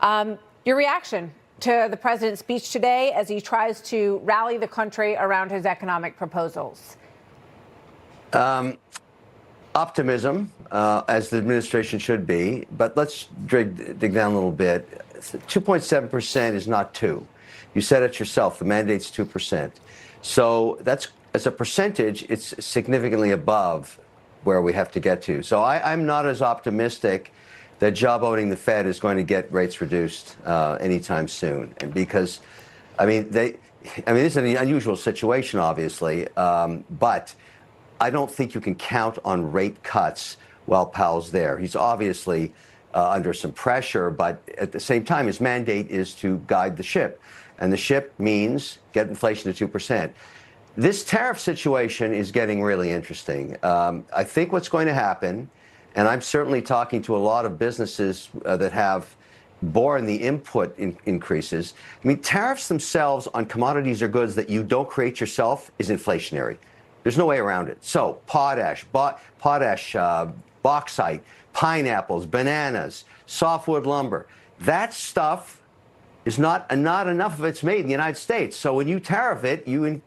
Your reaction to the president's speech today as he tries to rally the country around his economic proposals? Optimism, as the administration should be, but let's dig down a little bit. 2.7% is not 2. You said it yourself, the mandate's 2%. So that's, as a percentage, it's significantly above where we have to get to. So I'm not as optimistic that jawboning the Fed is going to get rates reduced anytime soon. And because, this is an unusual situation, obviously, but I don't think you can count on rate cuts while Powell's there. He's obviously under some pressure, but at the same time, his mandate is to guide the ship. And the ship means get inflation to 2%. This tariff situation is getting really interesting. I think what's going to happen, and I'm certainly talking to a lot of businesses that have borne the input increases. Tariffs themselves on commodities or goods that you don't create yourself is inflationary. There's no way around it. So potash, bauxite, pineapples, bananas, softwood lumber, that stuff is not enough of it's made in the United States. So when you tariff it, you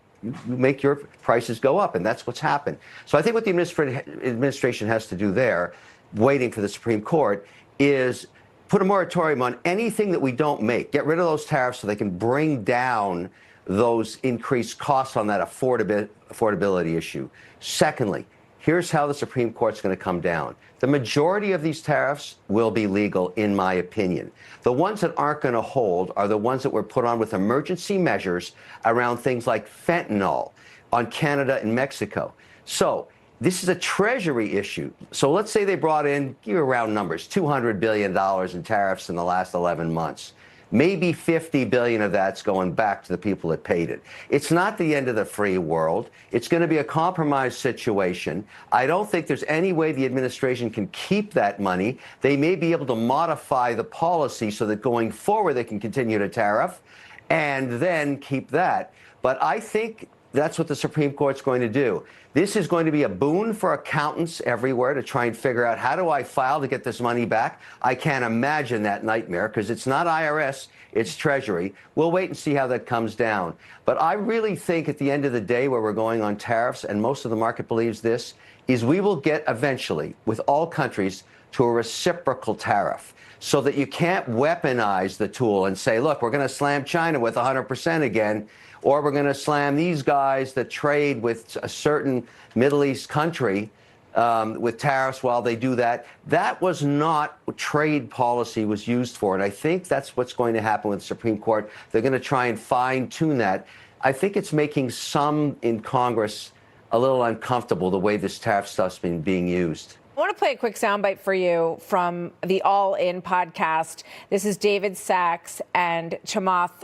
make your prices go up, and that's what's happened. So I think what the administration has to do there, waiting for the Supreme Court, is put a moratorium on anything that we don't make. Get rid of those tariffs so they can bring down those increased costs on that affordability issue. Secondly, here's how the Supreme Court's going to come down. The majority of these tariffs will be legal, in my opinion. The ones that aren't going to hold are the ones that were put on with emergency measures around things like fentanyl on Canada and Mexico. So this is a Treasury issue. So let's say they brought in, give you round numbers, $200 billion in tariffs in the last 11 months. Maybe 50 billion of that's going back to the people that paid it. It's not the end of the free world. It's going to be a compromise situation. I don't think there's any way the administration can keep that money. They may be able to modify the policy so that going forward they can continue to tariff and then keep that. But I think that's what the Supreme Court's going to do. This is going to be a boon for accountants everywhere to try and figure out, how do I file to get this money back? I can't imagine that nightmare because it's not IRS, it's Treasury. We'll wait and see how that comes down. But I really think at the end of the day, where we're going on tariffs, and most of the market believes this, is we will get eventually, with all countries, to a reciprocal tariff, so that you can't weaponize the tool and say, look, we're going to slam China with 100% again, or we're going to slam these guys that trade with a certain Middle East country with tariffs while they do that. That was not what trade policy was used for. And I think that's what's going to happen with the Supreme Court. They're going to try and fine-tune that. I think it's making some in Congress a little uncomfortable, the way this tariff stuff's been being used. I want to play a quick soundbite for you from the All In podcast. This is David Sachs and Chamath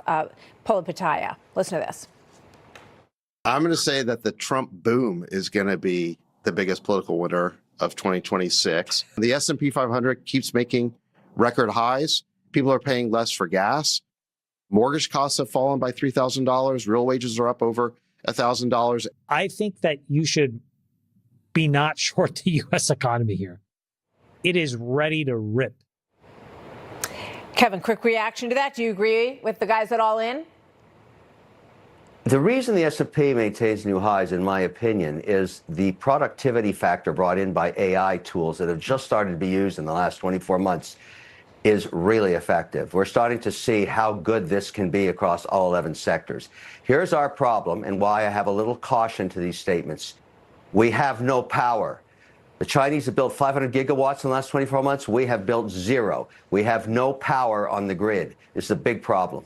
Palihapitiya. Listen to this. I'm going to say that the Trump boom is going to be the biggest political winner of 2026. The S&P 500 keeps making record highs. People are paying less for gas. Mortgage costs have fallen by $3,000. Real wages are up over $1,000. I think that you should be not short the U.S. economy here. It is ready to rip. Kevin, quick reaction to that. Do you agree with the guys at All In? The reason the S&P maintains new highs, in my opinion, is the productivity factor brought in by AI tools that have just started to be used in the last 24 months is really effective. We're starting to see how good this can be across all 11 sectors. Here's our problem, and why I have a little caution to these statements. We have no power. The Chinese have built 500 gigawatts in the last 24 months. We have built 0. We have no power on the grid. It's a big problem.